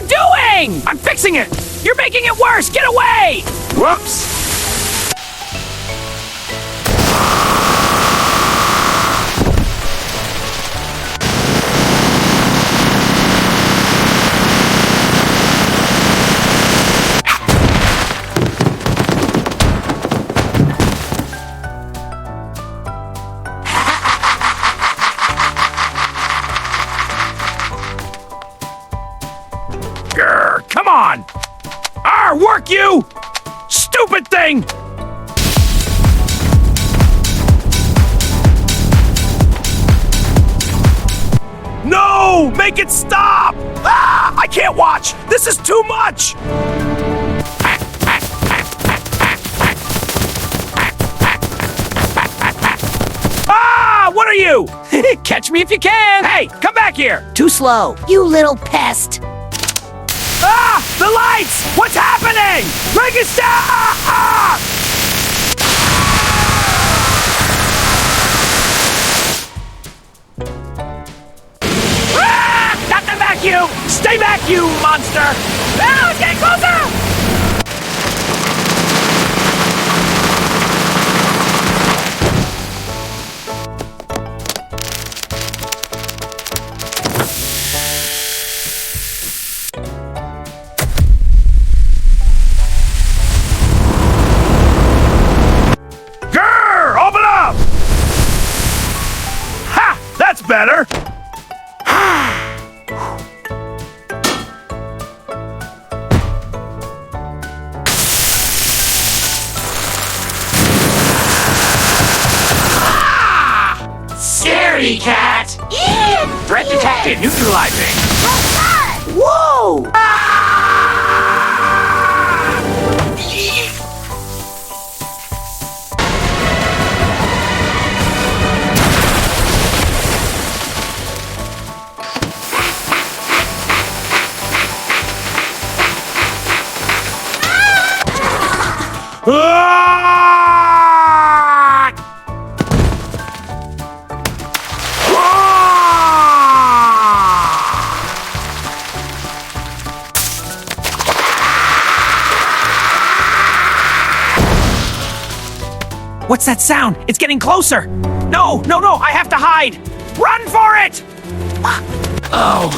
doing? I'm fixing it! You're making it worse! Get away! Whoops! Grr, come on! Work you! Stupid thing! No! Make it stop! Ah! I can't watch! This is too much! Ah! What are you? Catch me if you can! Hey, come back here! Too slow, you little pest. Ah! The lights! What's happening? Make it stop! Ah! Ah! Not the vacuum! Stay back, you monster! Ah! It's getting closer! Better. Scaredy cat! Threat detected. Neutralizing. Whoa! What's that sound? It's getting closer! No, no, no! I have to hide! Run for it! Oh.